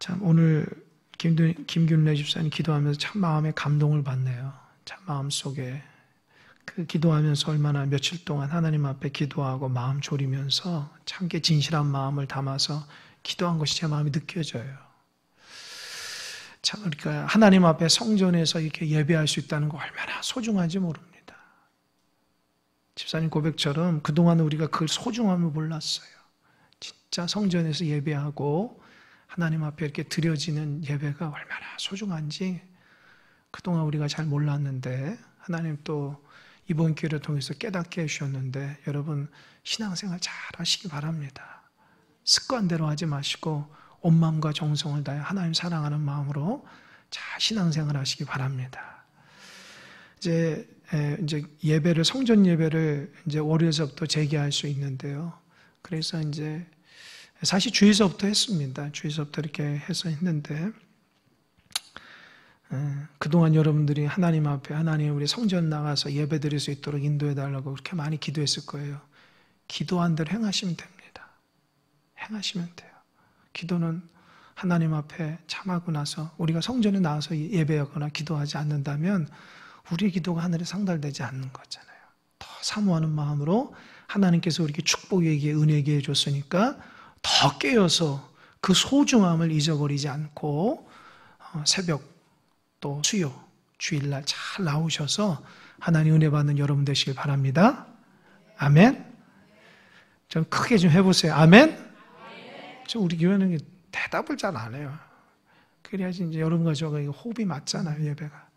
참 오늘 김균래 집사님 기도하면서 참 마음에 감동을 받네요. 참 마음속에 그 기도하면서 얼마나 며칠 동안 하나님 앞에 기도하고 마음 졸이면서 참게 진실한 마음을 담아서 기도한 것이 제 마음이 느껴져요. 참 그러니까 하나님 앞에 성전에서 이렇게 예배할 수 있다는 거 얼마나 소중한지 모릅니다. 집사님 고백처럼 그동안 우리가 그 소중함을 몰랐어요. 진짜 성전에서 예배하고 하나님 앞에 이렇게 드려지는 예배가 얼마나 소중한지 그동안 우리가 잘 몰랐는데 하나님 또 이번 기회를 통해서 깨닫게 해주셨는데 여러분 신앙생활 잘 하시기 바랍니다. 습관대로 하지 마시고 온 마음과 정성을 다해 하나님 사랑하는 마음으로 잘 신앙생활 하시기 바랍니다. 이제 예배를 성전 예배를 이제 월요일서부터 재개할 수 있는데요. 그래서 이제 사실 주일서부터 했습니다. 주일서부터 이렇게 해서 했는데 그동안 여러분들이 하나님 앞에 하나님 우리 성전 나가서 예배 드릴 수 있도록 인도해 달라고 그렇게 많이 기도했을 거예요. 기도한 대로 행하시면 됩니다. 행하시면 돼요. 기도는 하나님 앞에 참하고 나서 우리가 성전에 나와서 예배하거나 기도하지 않는다면 우리의 기도가 하늘에 상달되지 않는 거잖아요. 더 사모하는 마음으로 하나님께서 우리에게 축복 얘기에 은혜 얘기해 줬으니까 더 깨어서 그 소중함을 잊어버리지 않고 새벽 또 수요, 주일날 잘 나오셔서 하나님 은혜 받는 여러분 되시길 바랍니다. 아멘. 좀 크게 좀 해보세요. 아멘. 우리 교회는 대답을 잘 안 해요. 그래야지 이제 여러분과 저가 호흡이 맞잖아요, 예배가.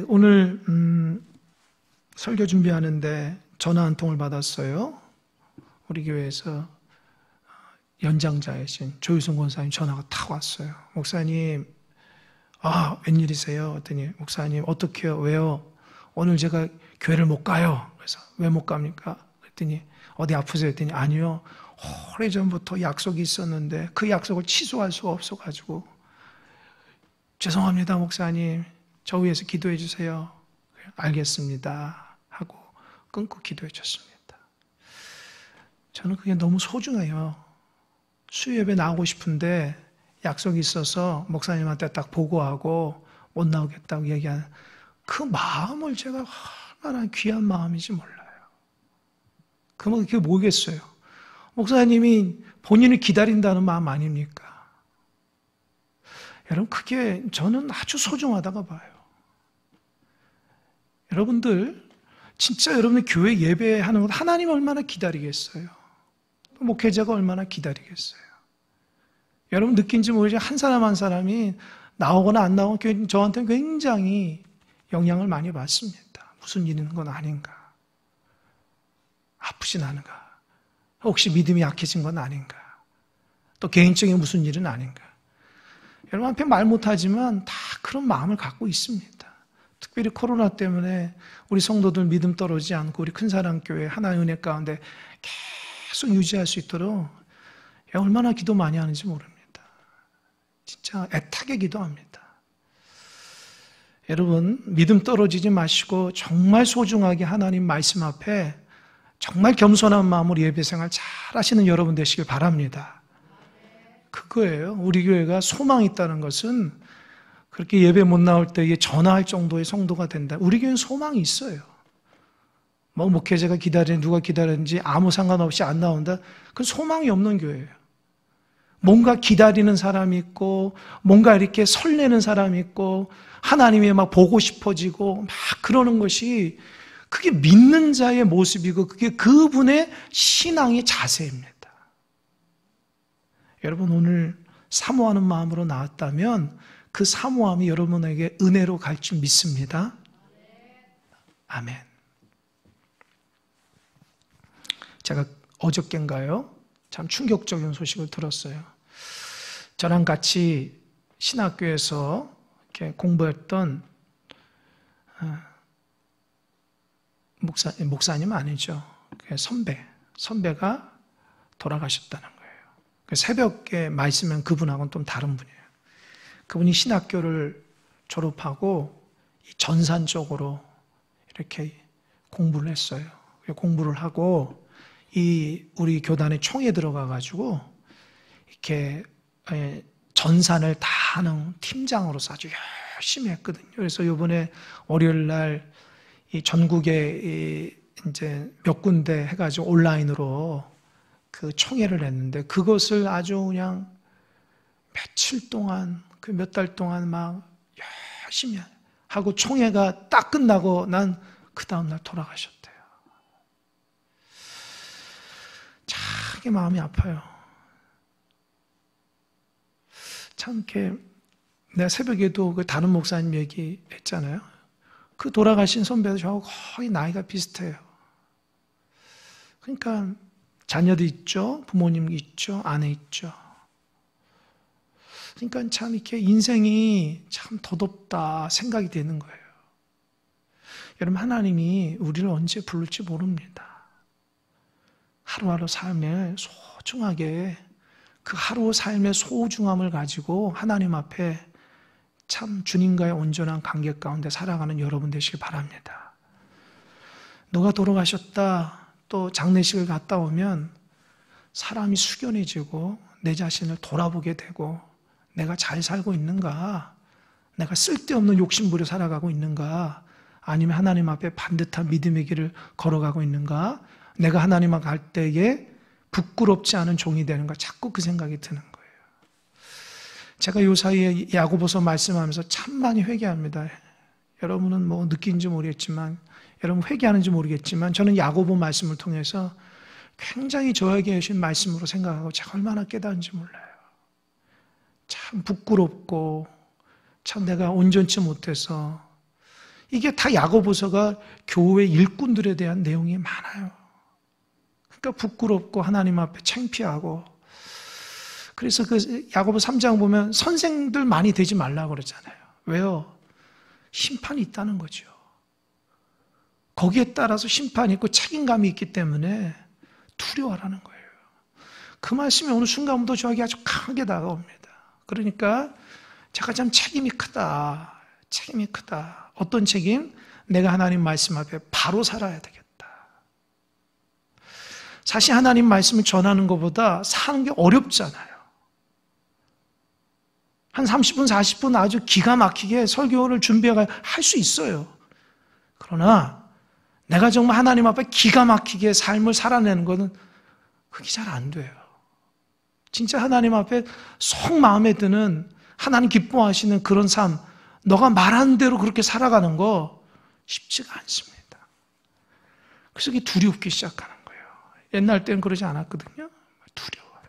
오늘 설교 준비하는데 전화 한 통을 받았어요. 우리 교회에서 연장자이신 조유성 권사님 전화가 탁 왔어요. 목사님, 웬일이세요? 그랬더니 목사님 어떡해요? 왜요? 오늘 제가 교회를 못 가요. 그래서 왜 못 갑니까? 그랬더니 어디 아프세요? 그랬더니 아니요. 오래전부터 약속이 있었는데 그 약속을 취소할 수가 없어가지고 죄송합니다 목사님. 저 위해서 기도해 주세요. 알겠습니다 하고 끊고 기도해 줬습니다. 저는 그게 너무 소중해요. 수요예배 나오고 싶은데 약속이 있어서 목사님한테 딱 보고하고 못 나오겠다고 얘기하는 그 마음을 제가 얼마나 귀한 마음인지 몰라요. 그게 뭐겠어요? 목사님이 본인을 기다린다는 마음 아닙니까? 여러분 그게 저는 아주 소중하다고 봐요. 여러분들 진짜 여러분의 교회 예배하는 것 하나님 얼마나 기다리겠어요? 목회자가 얼마나 기다리겠어요? 여러분 느낀지 모르지만 한 사람 한 사람이 나오거나 안 나오거나 저한테는 굉장히 영향을 많이 받습니다. 무슨 일이 있는 건 아닌가? 아프진 않은가? 혹시 믿음이 약해진 건 아닌가? 또 개인적인 무슨 일은 아닌가? 여러분 앞에 말 못하지만 다 그런 마음을 갖고 있습니다. 특별히 코로나 때문에 우리 성도들 믿음 떨어지지 않고 우리 큰사랑교회 하나의 은혜 가운데 계속 유지할 수 있도록 얼마나 기도 많이 하는지 모릅니다. 진짜 애타게 기도합니다. 여러분 믿음 떨어지지 마시고 정말 소중하게 하나님 말씀 앞에 정말 겸손한 마음으로 예배생활 잘 하시는 여러분 되시길 바랍니다. 그거예요. 우리 교회가 소망이 있다는 것은 그렇게 예배 못 나올 때 전화할 정도의 성도가 된다. 우리 교회는 소망이 있어요. 목회자가 기다리는 누가 기다리는지 아무 상관없이 안 나온다. 그건 소망이 없는 교회예요. 뭔가 기다리는 사람이 있고 뭔가 이렇게 설레는 사람이 있고 하나님이 막 보고 싶어지고 막 그러는 것이 그게 믿는 자의 모습이고 그게 그분의 신앙의 자세입니다. 여러분 오늘 사모하는 마음으로 나왔다면 그 사모함이 여러분에게 은혜로 갈 줄 믿습니다. 아멘. 제가 어저께인가요? 참 충격적인 소식을 들었어요. 저랑 같이 신학교에서 이렇게 공부했던 목사님 아니죠. 선배가 돌아가셨다는 거예요. 새벽에 말씀은 그분하고는 좀 다른 분이에요. 그분이 신학교를 졸업하고 전산 쪽으로 이렇게 공부를 했어요. 공부를 하고 우리 교단의 총에 들어가가지고 이렇게 전산을 다 하는 팀장으로서 아주 열심히 했거든요. 그래서 이번에 월요일 날 이 전국에 이제 몇 군데 해가지고 온라인으로 그 총회를 했는데 그것을 아주 그냥 며칠 동안, 그 몇 달 동안 막 열심히 하고 총회가 딱 끝나고 난 그 다음날 돌아가셨대요. 참 마음이 아파요. 참 이렇게 내가 새벽에도 그 다른 목사님 얘기했잖아요. 그 돌아가신 선배도 저하고 거의 나이가 비슷해요. 그러니까 자녀도 있죠, 부모님 있죠, 아내 있죠. 그러니까 참 이렇게 인생이 참 더덥다 생각이 되는 거예요. 여러분, 하나님이 우리를 언제 부를지 모릅니다. 하루하루 삶에 소중하게 그 하루 삶의 소중함을 가지고 하나님 앞에 참 주님과의 온전한 관계 가운데 살아가는 여러분 되시길 바랍니다. 누가 돌아가셨다, 또 장례식을 갔다 오면 사람이 숙연해지고 내 자신을 돌아보게 되고 내가 잘 살고 있는가? 내가 쓸데없는 욕심 부려 살아가고 있는가? 아니면 하나님 앞에 반듯한 믿음의 길을 걸어가고 있는가? 내가 하나님 앞에 갈 때에 부끄럽지 않은 종이 되는가? 자꾸 그 생각이 드는 거예요. 제가 요 사이에 야고보서 말씀하면서 참 많이 회개합니다. 여러분은 뭐 느낀지 모르겠지만, 여러분 회개하는지 모르겠지만 저는 야고보 말씀을 통해서 굉장히 저에게 주신 말씀으로 생각하고 제가 얼마나 깨달은지 몰라요. 참 부끄럽고 참 내가 온전치 못해서, 이게 다 야고보서가 교회 일꾼들에 대한 내용이 많아요. 그러니까 부끄럽고 하나님 앞에 창피하고, 그래서 그 야고보 3장 보면 선생들 많이 되지 말라고 그러잖아요. 왜요? 심판이 있다는 거죠. 거기에 따라서 심판이 있고 책임감이 있기 때문에 두려워하라는 거예요. 그 말씀이 어느 순간부터 저에게 아주 강하게 다가옵니다. 그러니까 제가 참 책임이 크다. 책임이 크다. 어떤 책임? 내가 하나님 말씀 앞에 바로 살아야 되겠다. 사실 하나님 말씀을 전하는 것보다 사는 게 어렵잖아요. 한 30분, 40분 아주 기가 막히게 설교를 준비할 수 있어요. 그러나 내가 정말 하나님 앞에 기가 막히게 삶을 살아내는 것은 그게 잘 안 돼요. 진짜 하나님 앞에 속 마음에 드는, 하나님 기뻐하시는 그런 삶, 너가 말하는 대로 그렇게 살아가는 거 쉽지가 않습니다. 그래서 이게 두렵기 시작하는 거예요. 옛날 때는 그러지 않았거든요. 두려워요.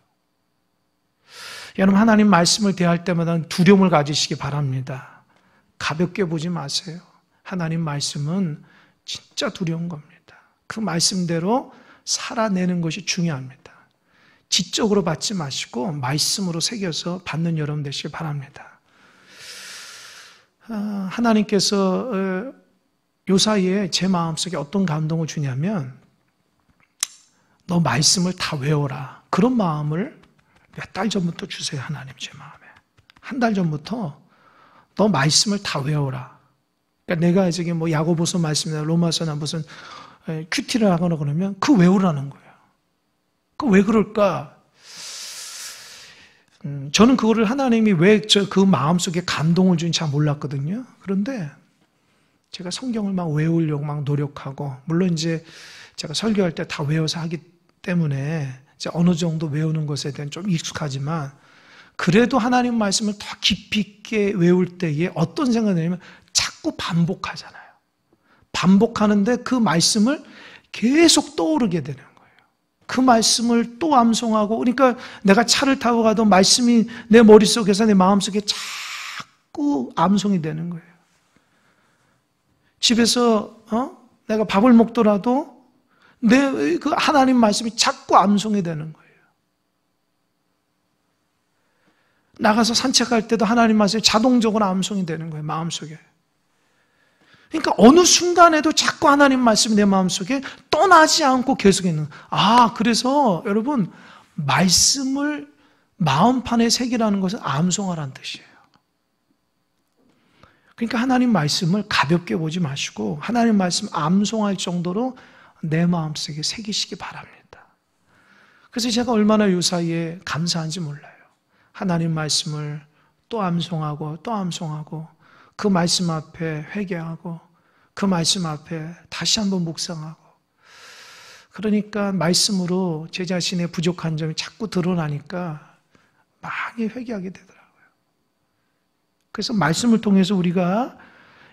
여러분, 하나님 말씀을 대할 때마다 두려움을 가지시기 바랍니다. 가볍게 보지 마세요. 하나님 말씀은 진짜 두려운 겁니다. 그 말씀대로 살아내는 것이 중요합니다. 지적으로 받지 마시고 말씀으로 새겨서 받는 여러분 되시기 바랍니다. 하나님께서 요 사이에 제 마음속에 어떤 감동을 주냐면, 너 말씀을 다 외워라. 그런 마음을 몇 달 전부터 주세요. 하나님 제 마음에. 한 달 전부터 너 말씀을 다 외워라. 그러니까 내가 저기 뭐 야고보서 말씀이나 로마서나 무슨 큐티를 하거나 그러면 그 외우라는 거예요. 그 왜 그럴까? 저는 그거를 하나님이 왜 그 마음속에 감동을 주는지 잘 몰랐거든요. 그런데 제가 성경을 막 외우려고 막 노력하고, 물론 이제 제가 설교할 때 다 외워서 하기 때문에 이제 어느 정도 외우는 것에 대한 좀 익숙하지만, 그래도 하나님 말씀을 더 깊이 있게 외울 때에 어떤 생각이 드냐면 자꾸 반복하잖아요. 반복하는데 그 말씀을 계속 떠오르게 되는 거예요. 그 말씀을 또 암송하고, 그러니까 내가 차를 타고 가도 말씀이 내 머릿속에서 내 마음속에 자꾸 암송이 되는 거예요. 집에서 내가 밥을 먹더라도 내 그 하나님 말씀이 자꾸 암송이 되는 거예요. 나가서 산책할 때도 하나님 말씀이 자동적으로 암송이 되는 거예요, 마음속에. 그러니까 어느 순간에도 자꾸 하나님 말씀이 내 마음속에 떠나지 않고 계속 있는 거예요. 그래서 여러분, 말씀을 마음판에 새기라는 것은 암송하라는 뜻이에요. 그러니까 하나님 말씀을 가볍게 보지 마시고 하나님 말씀 암송할 정도로 내 마음속에 새기시기 바랍니다. 그래서 제가 얼마나 요 사이에 감사한지 몰라요. 하나님 말씀을 또 암송하고 또 암송하고 그 말씀 앞에 회개하고 그 말씀 앞에 다시 한번 묵상하고, 그러니까 말씀으로 제 자신의 부족한 점이 자꾸 드러나니까 많이 회개하게 되더라고요. 그래서 말씀을 통해서 우리가,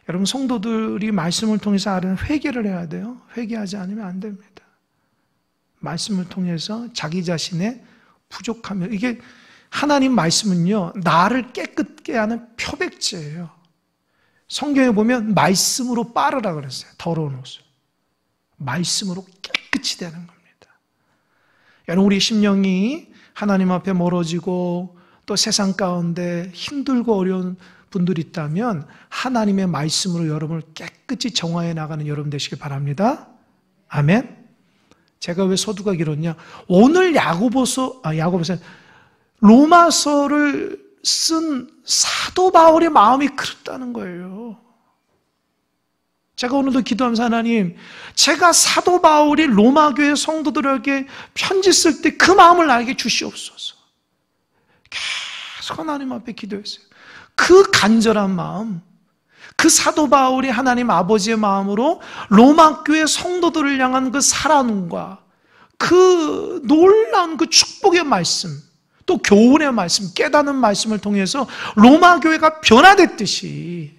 여러분 성도들이 말씀을 통해서 알은 회개를 해야 돼요. 회개하지 않으면 안 됩니다. 말씀을 통해서 자기 자신의 부족함을, 이게 하나님 말씀은요, 나를 깨끗게 하는 표백제예요. 성경에 보면 말씀으로 빨으라 그랬어요. 더러운 옷을. 말씀으로 깨끗이 되는 겁니다. 여러분, 우리 심령이 하나님 앞에 멀어지고 또 세상 가운데 힘들고 어려운 분들이 있다면 하나님의 말씀으로 여러분을 깨끗이 정화해 나가는 여러분 되시길 바랍니다. 아멘. 제가 왜 서두가 길었냐? 오늘 로마서를 쓴 사도 바울의 마음이 그렇다는 거예요. 제가 오늘도 기도하면서, 하나님, 제가 사도 바울이 로마 교회 성도들에게 편지 쓸 때 그 마음을 나에게 주시옵소서. 계속 하나님 앞에 기도했어요. 그 간절한 마음, 그 사도 바울이 하나님 아버지의 마음으로 로마 교회 성도들을 향한 그 사랑과 그 놀라운 그 축복의 말씀, 또 교훈의 말씀, 깨닫는 말씀을 통해서 로마 교회가 변화됐듯이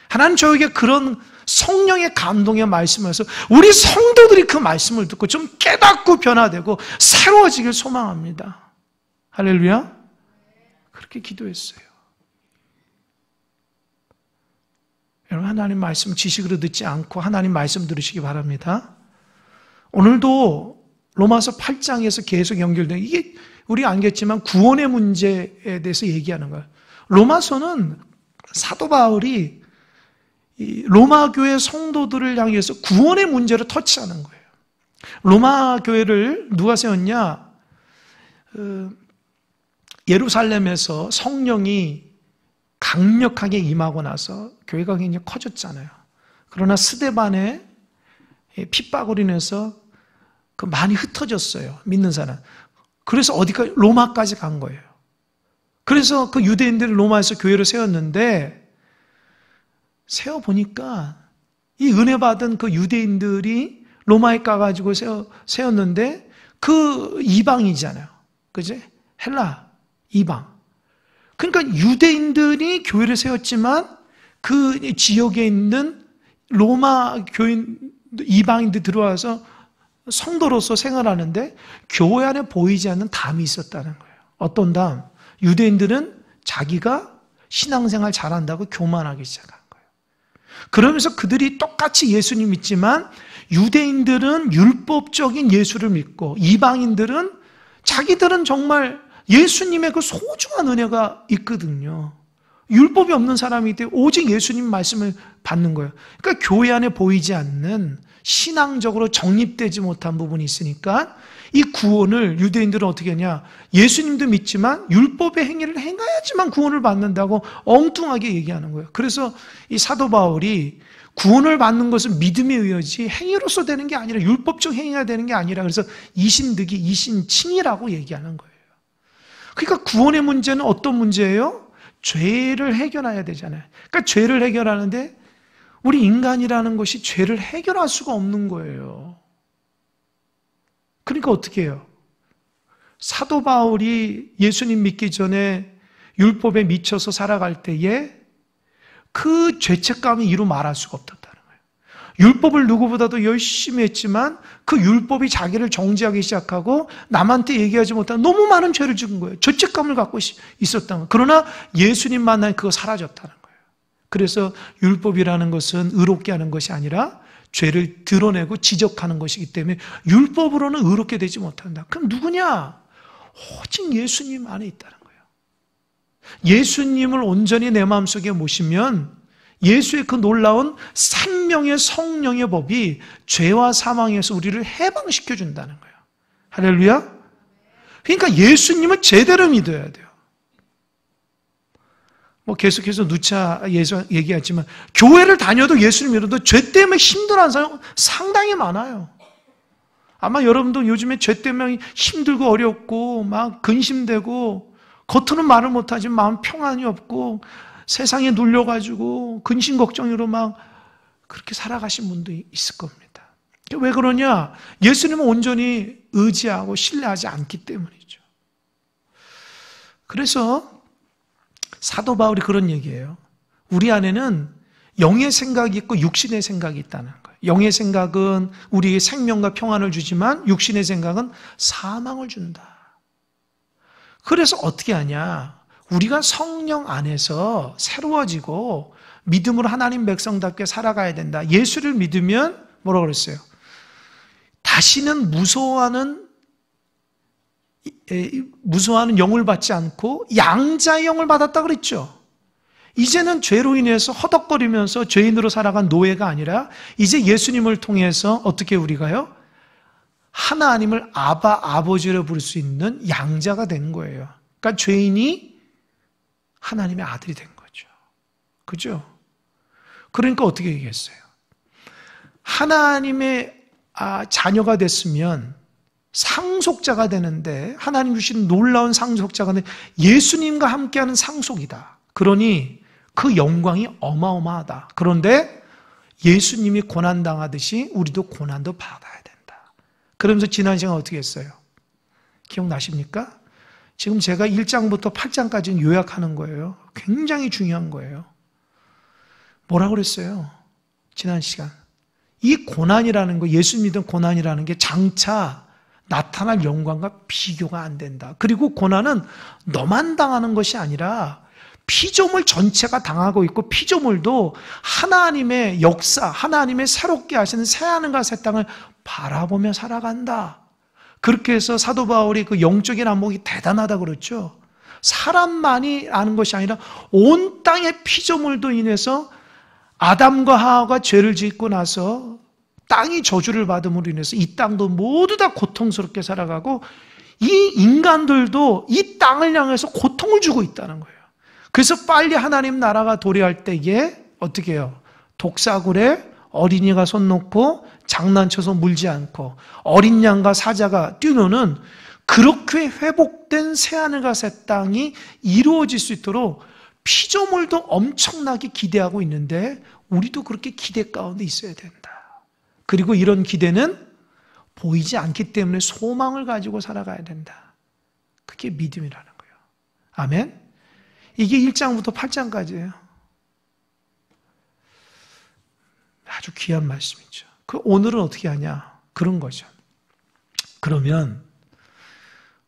하나님 저에게 그런 성령의 감동의 말씀에서 우리 성도들이 그 말씀을 듣고 좀 깨닫고 변화되고 새로워지길 소망합니다. 할렐루야. 그렇게 기도했어요. 여러분, 하나님 말씀 지식으로 듣지 않고 하나님 말씀 들으시기 바랍니다. 오늘도 로마서 8장에서 계속 연결된, 이게 우리가 알겠지만 구원의 문제에 대해서 얘기하는 거예요. 로마서는 사도 바울이 로마 교회 성도들을 향해서 구원의 문제를 터치하는 거예요. 로마 교회를 누가 세웠냐? 예루살렘에서 성령이 강력하게 임하고 나서 교회가 굉장히 커졌잖아요. 그러나 스데반의 핍박으로 인해서 많이 흩어졌어요. 믿는 사람. 그래서 어디까지? 로마까지 간 거예요. 그래서 그 유대인들이 로마에서 교회를 세웠는데, 세워보니까 이 은혜 받은 그 유대인들이 로마에 가가지고 세웠는데 그 이방이잖아요. 그지? 헬라, 이방. 그러니까 유대인들이 교회를 세웠지만 그 지역에 있는 로마 교인, 이방인들 들어와서 성도로서 생활하는데 교회 안에 보이지 않는 담이 있었다는 거예요. 어떤 담? 유대인들은 자기가 신앙생활 잘한다고 교만하기 시작한 거예요. 그러면서 그들이 똑같이 예수님 믿지만 유대인들은 율법적인 예수를 믿고 이방인들은 자기들은 정말 예수님의 그 소중한 은혜가 있거든요. 율법이 없는 사람이 때 오직 예수님 말씀을 받는 거예요. 그러니까 교회 안에 보이지 않는 신앙적으로 정립되지 못한 부분이 있으니까 이 구원을 유대인들은 어떻게 하냐? 예수님도 믿지만 율법의 행위를 행해야지만 구원을 받는다고 엉뚱하게 얘기하는 거예요. 그래서 이 사도 바울이 구원을 받는 것은 믿음에 의하지 행위로서 되는 게 아니라 율법적 행위가 되는 게 아니라, 그래서 이신득이 이신칭이라고 얘기하는 거예요. 그러니까 구원의 문제는 어떤 문제예요? 죄를 해결해야 되잖아요. 그러니까 죄를 해결하는데 우리 인간이라는 것이 죄를 해결할 수가 없는 거예요. 그러니까 어떻게 해요? 사도 바울이 예수님 믿기 전에 율법에 미쳐서 살아갈 때에 그 죄책감이 이루 말할 수가 없었다는 거예요. 율법을 누구보다도 열심히 했지만 그 율법이 자기를 정죄하기 시작하고 남한테 얘기하지 못한 너무 많은 죄를 지은 거예요. 죄책감을 갖고 있었다는 거예요. 그러나 예수님 만나니 그거 사라졌다는 거예요. 그래서 율법이라는 것은 의롭게 하는 것이 아니라 죄를 드러내고 지적하는 것이기 때문에 율법으로는 의롭게 되지 못한다. 그럼 누구냐? 오직 예수님 안에 있다는 거예요. 예수님을 온전히 내 마음속에 모시면 예수의 그 놀라운 생명의 성령의 법이 죄와 사망에서 우리를 해방시켜 준다는 거예요. 할렐루야. 그러니까 예수님을 제대로 믿어야 돼요. 계속해서 누차 얘기하지만 교회를 다녀도 예수님 믿어도 죄 때문에 힘들어하는 사람 상당히 많아요. 아마 여러분도 요즘에 죄 때문에 힘들고 어렵고 막 근심되고 겉으로는 말을 못하지만 마음 평안이 없고 세상에 눌려가지고 근심 걱정으로 막 그렇게 살아가신 분도 있을 겁니다. 왜 그러냐? 예수님은 온전히 의지하고 신뢰하지 않기 때문이죠. 그래서 사도 바울이 그런 얘기예요. 우리 안에는 영의 생각이 있고 육신의 생각이 있다는 거예요. 영의 생각은 우리에게 생명과 평안을 주지만 육신의 생각은 사망을 준다. 그래서 어떻게 하냐? 우리가 성령 안에서 새로워지고 믿음으로 하나님 백성답게 살아가야 된다. 예수를 믿으면 뭐라고 그랬어요? 다시는 무서워하는 영을 받지 않고 양자의 영을 받았다 그랬죠. 이제는 죄로 인해서 허덕거리면서 죄인으로 살아간 노예가 아니라 이제 예수님을 통해서 어떻게 우리가요? 하나님을 아버지로 부를 수 있는 양자가 된 거예요. 그러니까 죄인이 하나님의 아들이 된 거죠. 그죠? 그러니까 어떻게 얘기했어요? 하나님의 자녀가 됐으면 상속자가 되는데 하나님 주신 놀라운 상속자가 된 예수님과 함께하는 상속이다. 그러니 그 영광이 어마어마하다. 그런데 예수님이 고난당하듯이 우리도 고난도 받아야 된다. 그러면서 지난 시간 어떻게 했어요? 기억나십니까? 지금 제가 1장부터 8장까지는 요약하는 거예요. 굉장히 중요한 거예요. 뭐라고 그랬어요? 지난 시간. 이 고난이라는 거, 예수 믿은 고난이라는 게 장차 나타날 영광과 비교가 안 된다. 그리고 고난은 너만 당하는 것이 아니라 피조물 전체가 당하고 있고 피조물도 하나님의 역사, 하나님의 새롭게 하시는 새하늘과 새 땅을 바라보며 살아간다. 그렇게 해서 사도 바울이 그 영적인 안목이 대단하다 그랬죠. 사람만이 아는 것이 아니라 온 땅의 피조물도 인해서 아담과 하와가 죄를 짓고 나서 땅이 저주를 받음으로 인해서 이 땅도 모두 다 고통스럽게 살아가고 이 인간들도 이 땅을 향해서 고통을 주고 있다는 거예요. 그래서 빨리 하나님 나라가 도래할 때에 어떻게 해요? 독사굴에 어린이가 손 놓고 장난쳐서 물지 않고 어린 양과 사자가 뛰노는 그렇게 회복된 새하늘과 새 땅이 이루어질 수 있도록 피조물도 엄청나게 기대하고 있는데 우리도 그렇게 기대 가운데 있어야 된다. 그리고 이런 기대는 보이지 않기 때문에 소망을 가지고 살아가야 된다. 그게 믿음이라는 거예요. 아멘? 이게 1장부터 8장까지예요. 아주 귀한 말씀이죠. 그 오늘은 어떻게 하냐? 그런 거죠. 그러면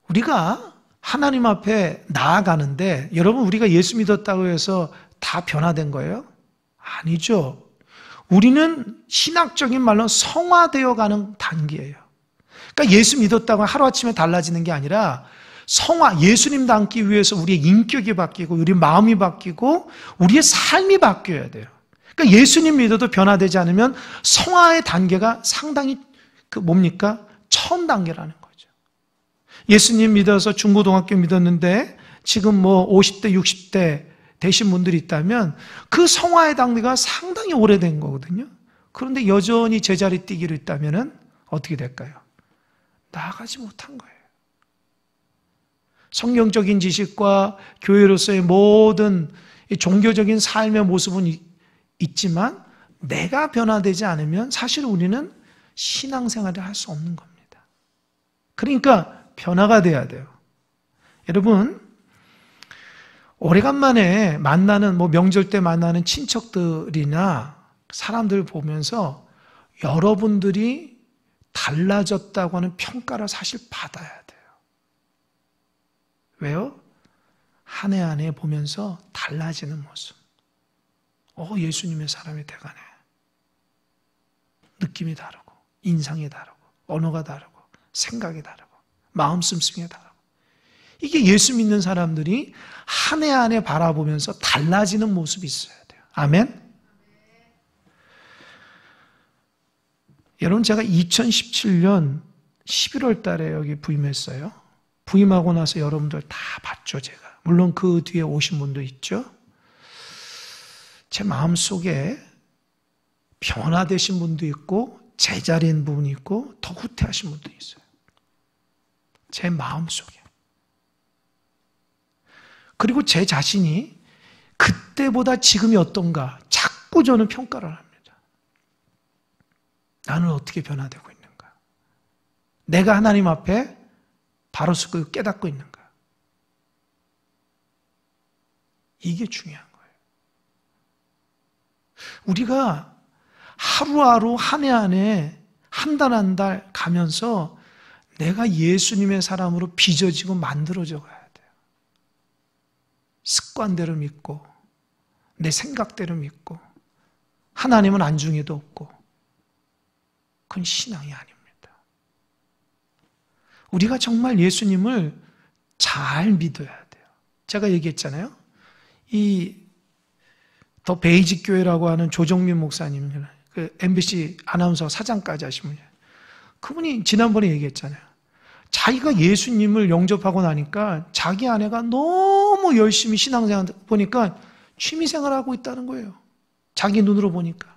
우리가 하나님 앞에 나아가는데 여러분 우리가 예수 믿었다고 해서 다 변화된 거예요? 아니죠. 우리는 신학적인 말로 성화되어 가는 단계예요. 그러니까 예수 믿었다고 하루아침에 달라지는 게 아니라 성화, 예수님 닮기 위해서 우리의 인격이 바뀌고 우리 마음이 바뀌고 우리의 삶이 바뀌어야 돼요. 그러니까 예수님 믿어도 변화되지 않으면 성화의 단계가 상당히 뭡니까? 처음 단계라는 거죠. 예수님 믿어서 중고등학교 믿었는데 지금 50대, 60대 되신 분들이 있다면 그 성화의 단계가 상당히 오래된 거거든요. 그런데 여전히 제자리 뛰기로 있다면 어떻게 될까요? 나아가지 못한 거예요. 성경적인 지식과 교회로서의 모든 종교적인 삶의 모습은 있지만 내가 변화되지 않으면 사실 우리는 신앙생활을 할 수 없는 겁니다. 그러니까 변화가 돼야 돼요. 여러분 오래간만에 만나는 명절 때 만나는 친척들이나 사람들 보면서 여러분들이 달라졌다고 하는 평가를 사실 받아야 돼요. 왜요? 한 해 한 해 보면서 달라지는 모습. 예수님의 사람이 돼가네. 느낌이 다르고, 인상이 다르고, 언어가 다르고, 생각이 다르고, 마음 씀씀이 다르고. 이게 예수 믿는 사람들이 한 해 한 해 바라보면서 달라지는 모습이 있어야 돼요. 아멘? 여러분, 제가 2017년 11월 달에 여기 부임했어요. 부임하고 나서 여러분들 다 봤죠, 제가. 물론 그 뒤에 오신 분도 있죠. 제 마음속에 변화되신 분도 있고 제자리인 분이 있고 더 후퇴하신 분도 있어요. 제 마음속에. 그리고 제 자신이 그때보다 지금이 어떤가 자꾸 저는 평가를 합니다. 나는 어떻게 변화되고 있는가? 내가 하나님 앞에 바로 서고 깨닫고 있는가? 이게 중요한 거예요. 우리가 하루하루 한 해 한 해, 한 달 한 달 가면서 내가 예수님의 사람으로 빚어지고 만들어져 가야 돼요. 습관대로 믿고 내 생각대로 믿고 하나님은 안중에도 없고 그건 신앙이 아닙니다. 우리가 정말 예수님을 잘 믿어야 돼요. 제가 얘기했잖아요. 이 더 베이직 교회라고 하는 조정민 목사님, 그 MBC 아나운서 사장까지 하신 분이에요. 그분이 지난번에 얘기했잖아요. 자기가 예수님을 영접하고 나니까 자기 아내가 너무 열심히 신앙생활 보니까 취미생활하고 있다는 거예요. 자기 눈으로 보니까.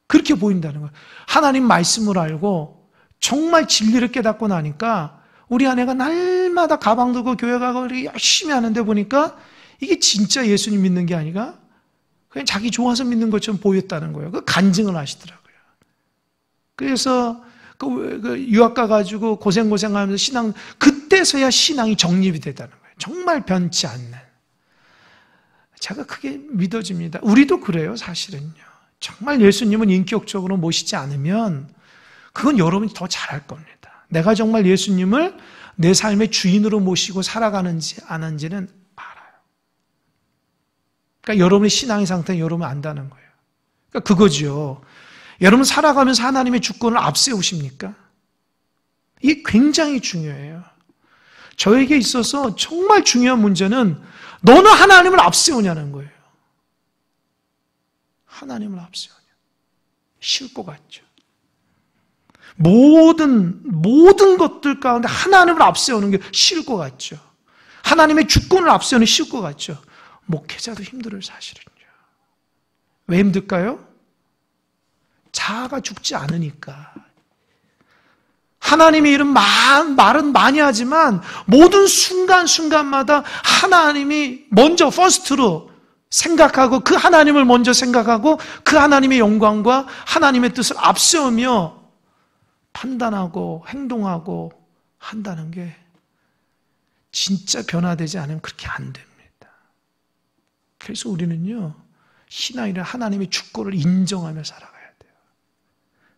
그렇게 보인다는 거예요. 하나님 말씀을 알고 정말 진리를 깨닫고 나니까 우리 아내가 날마다 가방 들고 교회 가고 열심히 하는데 보니까 이게 진짜 예수님 믿는 게 아니라 그냥 자기 좋아서 믿는 것처럼 보였다는 거예요. 그 간증을 하시더라고요. 그래서 그 유학 가가지고 고생하면서 신앙, 그때서야 신앙이 정립이 되다는 거예요. 정말 변치 않는. 제가 크게 믿어집니다. 우리도 그래요, 사실은요. 정말 예수님은 인격적으로 모시지 않으면 그건 여러분이 더 잘할 겁니다. 내가 정말 예수님을 내 삶의 주인으로 모시고 살아가는지 안 하는지는 알아요. 그러니까 여러분의 신앙의 상태는 여러분이 안다는 거예요. 그러니까 그거죠. 여러분 살아가면서 하나님의 주권을 앞세우십니까? 이게 굉장히 중요해요. 저에게 있어서 정말 중요한 문제는 너는 하나님을 앞세우냐는 거예요. 하나님을 앞세우냐. 쉬울 것 같죠. 모든 것들 가운데 하나님을 앞세우는 게 쉬울 것 같죠. 하나님의 주권을 앞세우는 게 쉬울 것 같죠. 목회자도 힘들어요, 사실은요. 왜 힘들까요? 자아가 죽지 않으니까. 하나님의 이름 말은 많이 하지만 모든 순간순간마다 하나님이 먼저 퍼스트로 생각하고 그 하나님을 먼저 생각하고 그 하나님의 영광과 하나님의 뜻을 앞세우며 판단하고 행동하고 한다는 게 진짜 변화되지 않으면 그렇게 안 됩니다. 그래서 우리는요, 신앙이란 하나님의 주권을 인정하며 살아가야 돼요.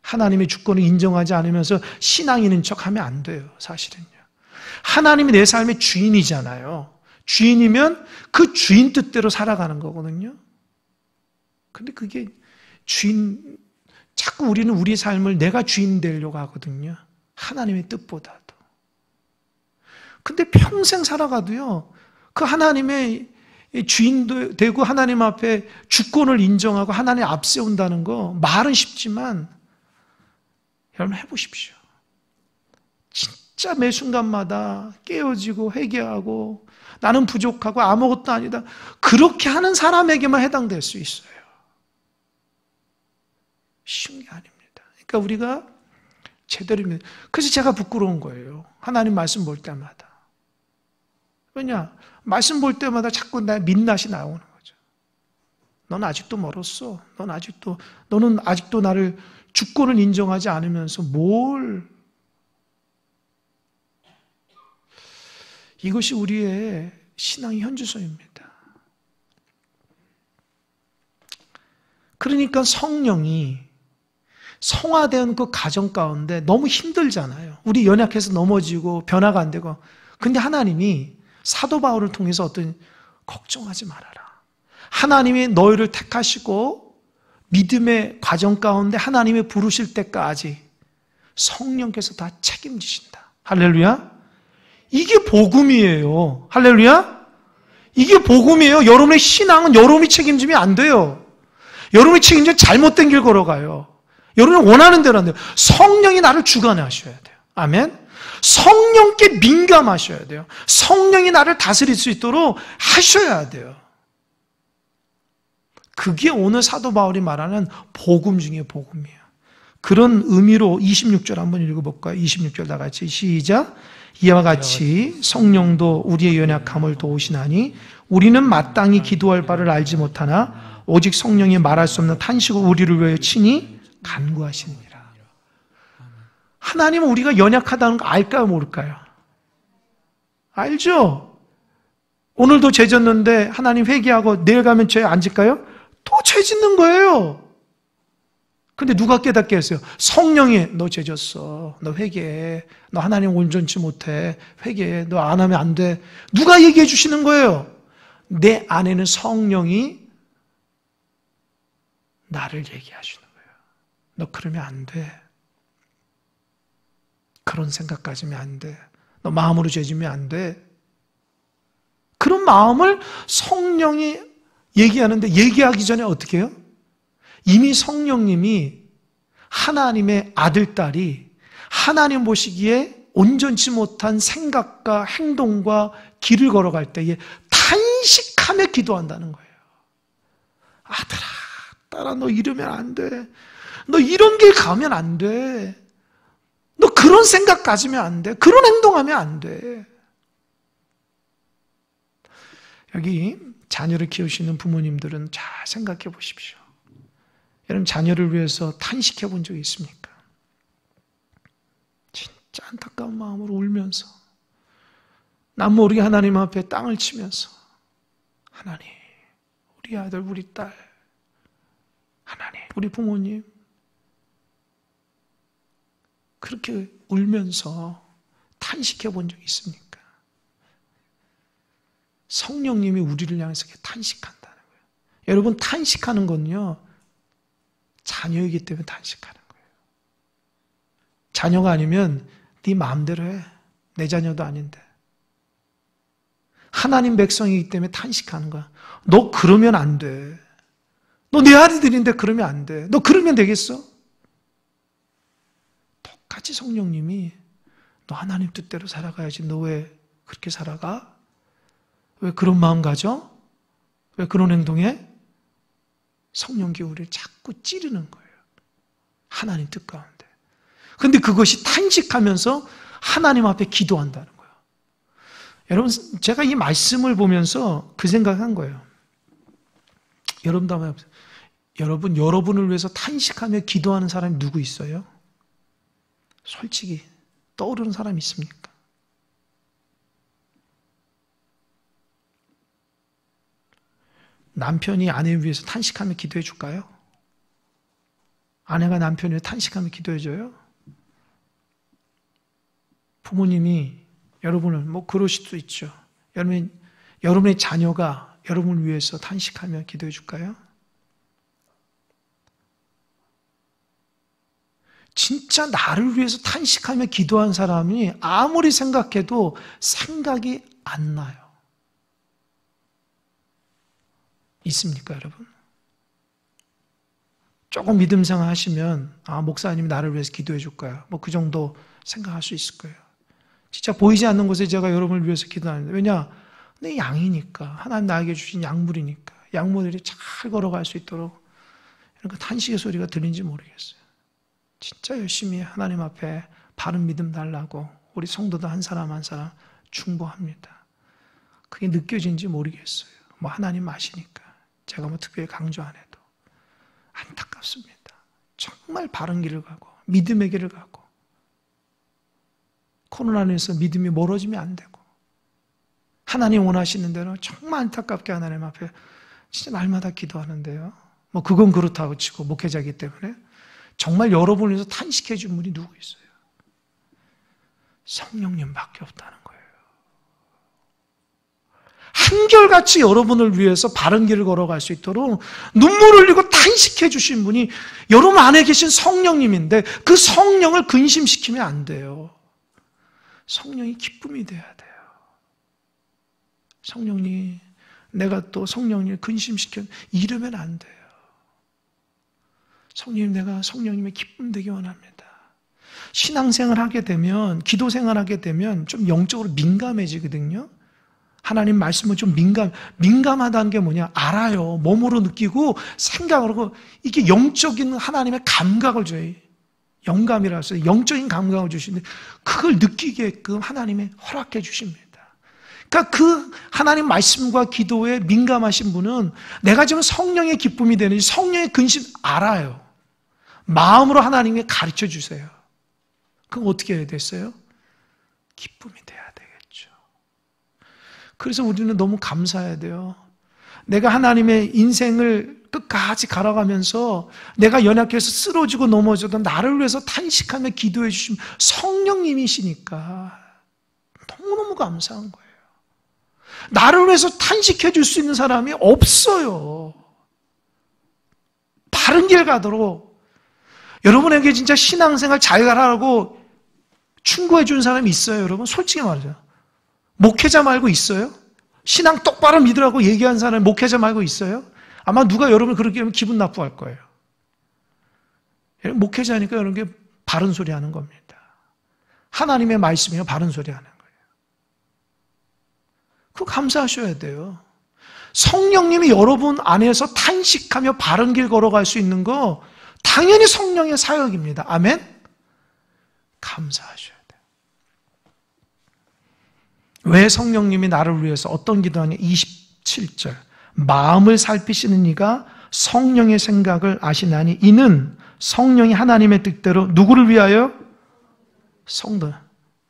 하나님의 주권을 인정하지 않으면서 신앙인인 척하면 안 돼요, 사실은요. 하나님이 내 삶의 주인이잖아요. 주인이면 그 주인 뜻대로 살아가는 거거든요. 근데 그게 자꾸 우리는 우리 삶을 내가 주인 되려고 하거든요. 하나님의 뜻보다도. 근데 평생 살아가도요, 그 하나님의 주인도 되고 하나님 앞에 주권을 인정하고 하나님 앞세운다는 거 말은 쉽지만 여러분 해보십시오. 진짜 매 순간마다 깨어지고 회개하고 나는 부족하고 아무것도 아니다. 그렇게 하는 사람에게만 해당될 수 있어요. 쉬운 게 아닙니다. 그러니까 우리가 제대로 믿는. 그래서 제가 부끄러운 거예요. 하나님 말씀 볼 때마다. 왜냐? 말씀 볼 때마다 자꾸 나 민낯이 나오는 거죠. 넌 아직도 멀었어. 너는 아직도 나를 주권을 인정하지 않으면서 뭘. 이것이 우리의 신앙의 현주소입니다. 그러니까 성령이 성화된 그 가정 가운데 너무 힘들잖아요. 우리 연약해서 넘어지고 변화가 안 되고. 근데 하나님이 사도 바울을 통해서 어떤 걱정하지 말아라. 하나님이 너희를 택하시고 믿음의 과정 가운데 하나님이 부르실 때까지 성령께서 다 책임지신다. 할렐루야. 이게 복음이에요. 할렐루야. 이게 복음이에요. 여러분의 신앙은 여러분이 책임지면 안 돼요. 여러분이 책임지면 잘못된 길 걸어가요. 여러분이 원하는 대로 안 돼요. 성령이 나를 주관해 하셔야 돼요. 아멘. 성령께 민감하셔야 돼요. 성령이 나를 다스릴 수 있도록 하셔야 돼요. 그게 오늘 사도 바울이 말하는 복음 중에 복음이에요. 그런 의미로 26절 한번 읽어볼까요? 26절 다 같이 시작. 이와 같이 성령도 우리의 연약함을 도우시나니 우리는 마땅히 기도할 바를 알지 못하나 오직 성령이 말할 수 없는 탄식으로 우리를 위하여 친히 간구하시느니라. 하나님은 우리가 연약하다는 거 알까요, 모를까요? 알죠? 오늘도 죄 졌는데 하나님 회개하고 내일 가면 죄 안 짓까요? 또 죄 짓는 거예요. 근데 누가 깨닫게 했어요? 성령이 너 죄 졌어. 너 회개해. 너 하나님 온전치 못해. 회개해. 너 안 하면 안 돼. 누가 얘기해 주시는 거예요? 내 안에는 성령이 나를 얘기하시는 거예요. 너 그러면 안 돼. 그런 생각 가지면 안 돼. 너 마음으로 죄지면 안 돼. 그런 마음을 성령이 얘기하는데 얘기하기 전에 어떻게 해요? 이미 성령님이 하나님의 아들, 딸이 하나님 보시기에 온전치 못한 생각과 행동과 길을 걸어갈 때에 탄식하며 기도한다는 거예요. 아들아, 딸아, 너 이러면 안 돼. 너 이런 길 가면 안 돼. 너 그런 생각 가지면 안 돼. 그런 행동하면 안 돼. 여기 자녀를 키우시는 부모님들은 잘 생각해 보십시오. 여러분 자녀를 위해서 탄식해 본 적이 있습니까? 진짜 안타까운 마음으로 울면서 남 모르게 하나님 앞에 땅을 치면서 하나님, 우리 아들, 우리 딸, 하나님, 우리 부모님 그렇게 울면서 탄식해 본 적이 있습니까? 성령님이 우리를 향해서 탄식한다는 거예요. 여러분 탄식하는 건요, 자녀이기 때문에 탄식하는 거예요. 자녀가 아니면 네 마음대로 해. 내 자녀도 아닌데. 하나님 백성이기 때문에 탄식하는 거야. 너 그러면 안 돼. 너 내 아들인데 그러면 안 돼. 너 그러면 되겠어? 똑같이 성령님이 너 하나님 뜻대로 살아가야지. 너 왜 그렇게 살아가? 왜 그런 마음 가져? 왜 그런 행동해? 성령께 우리를 자꾸 찌르는 거예요. 하나님 뜻 가운데. 근데 그것이 탄식하면서 하나님 앞에 기도한다는 거예요. 여러분, 제가 이 말씀을 보면서 그 생각한 거예요. 여러분도 한번 해보세요. 여러분을 위해서 탄식하며 기도하는 사람이 누구 있어요? 솔직히 떠오르는 사람이 있습니까? 남편이 아내를 위해서 탄식하며 기도해 줄까요? 아내가 남편을 위해 탄식하며 기도해 줘요? 부모님이 여러분을 그러실 수 있죠. 여러분의 자녀가 여러분을 위해서 탄식하며 기도해 줄까요? 진짜 나를 위해서 탄식하며 기도한 사람이 아무리 생각해도 생각이 안 나요. 있습니까, 여러분? 조금 믿음 생활 하시면, 목사님이 나를 위해서 기도해 줄 거야. 그 정도 생각할 수 있을 거예요. 진짜 보이지 않는 곳에 제가 여러분을 위해서 기도하는데, 왜냐? 내 양이니까. 하나님 나에게 주신 양물이니까. 양모들이 잘 걸어갈 수 있도록 이런 탄식의 소리가 들리는지 모르겠어요. 진짜 열심히 하나님 앞에 바른 믿음 달라고 우리 성도들 한 사람 한 사람 중보합니다. 그게 느껴진지 모르겠어요. 하나님 아시니까. 제가 특별히 강조 안 해도. 안타깝습니다. 정말 바른 길을 가고 믿음의 길을 가고 코로나에서 믿음이 멀어지면 안 되고 하나님 원하시는 대로 정말 안타깝게 하나님 앞에 진짜 날마다 기도하는데요. 그건 그렇다고 치고 목회자이기 때문에 정말 여러분을 위해서 탄식해 준 분이 누구 있어요? 성령님밖에 없다는 거예요. 한결같이 여러분을 위해서 바른 길을 걸어갈 수 있도록 눈물을 흘리고 탄식해 주신 분이 여러분 안에 계신 성령님인데 그 성령을 근심시키면 안 돼요. 성령이 기쁨이 돼야 돼요. 성령님, 내가 또 성령님을 근심시켜 이러면 안 돼요. 성령님, 내가 성령님의 기쁨 되기 원합니다. 신앙생활 하게 되면, 기도생활 하게 되면 좀 영적으로 민감해지거든요. 하나님 말씀은 좀 민감하다는 게 뭐냐? 알아요. 몸으로 느끼고 생각을 하고 이게 영적인 하나님의 감각을 줘요. 영감이라서 영적인 감각을 주시는데 그걸 느끼게끔 하나님이 허락해 주십니다. 그러니까 그 하나님 말씀과 기도에 민감하신 분은 내가 지금 성령의 기쁨이 되는지 성령의 근심 알아요. 마음으로 하나님이 가르쳐 주세요. 그럼 어떻게 해야 됐어요? 기쁨이 돼야 되겠죠. 그래서 우리는 너무 감사해야 돼요. 내가 하나님의 인생을 끝까지 갈아가면서 내가 연약해서 쓰러지고 넘어져도 나를 위해서 탄식하며 기도해 주신 성령님이시니까 너무너무 감사한 거예요. 나를 위해서 탄식해 줄 수 있는 사람이 없어요. 바른 길 가도록 여러분에게 진짜 신앙생활 잘 가라고 충고해 준 사람이 있어요, 여러분? 솔직히 말하자. 목회자 말고 있어요? 신앙 똑바로 믿으라고 얘기한 사람이 목회자 말고 있어요? 아마 누가 여러분 그렇게 하면 기분 나쁘할 거예요. 목회자니까 여러분 게 바른 소리 하는 겁니다. 하나님의 말씀이요, 바른 소리 하는 거예요. 그거 감사하셔야 돼요. 성령님이 여러분 안에서 탄식하며 바른 길 걸어갈 수 있는 거 당연히 성령의 사역입니다. 아멘? 감사하셔야 돼요. 왜 성령님이 나를 위해서 어떤 기도하냐? 27절. 마음을 살피시는 이가 성령의 생각을 아시나니 이는 성령이 하나님의 뜻대로 누구를 위하여? 성도.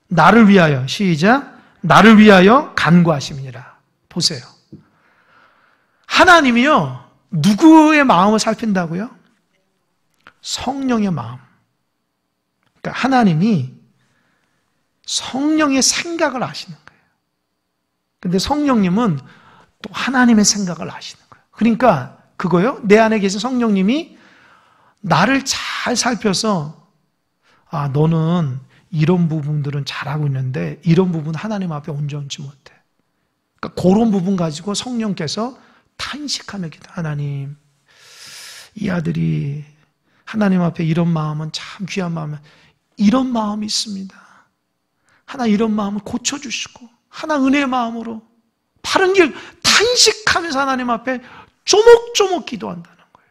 나를 위하여. 시작. 나를 위하여 간구하심이니라. 보세요. 하나님이요, 누구의 마음을 살핀다고요? 성령의 마음. 그러니까 하나님이 성령의 생각을 아시는 거예요. 근데 성령님은 또 하나님의 생각을 아시는 거예요. 그러니까 그거요, 내 안에 계신 성령님이 나를 잘 살펴서 아, 너는 이런 부분들은 잘하고 있는데 이런 부분 하나님 앞에 온전치 못해. 그러니까 그런 부분 가지고 성령께서 탄식하며 기도. 하나님, 이 아들이 하나님 앞에 이런 마음은 참 귀한 마음이야. 이런 마음이 있습니다. 하나 이런 마음을 고쳐주시고 하나 은혜의 마음으로 바른 길 탄식하면서 하나님 앞에 조목조목 기도한다는 거예요.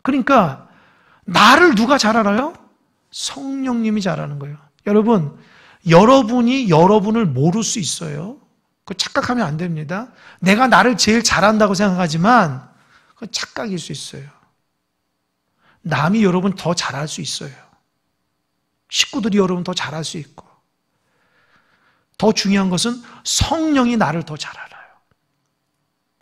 그러니까 나를 누가 잘 알아요? 성령님이 잘 아는 거예요. 여러분, 여러분이 여러분을 모를 수 있어요. 그거 착각하면 안 됩니다. 내가 나를 제일 잘한다고 생각하지만 그건 착각일 수 있어요. 남이 여러분 더 잘할 수 있어요. 식구들이 여러분 더 잘할 수 있고, 더 중요한 것은 성령이 나를 더 잘 알아요.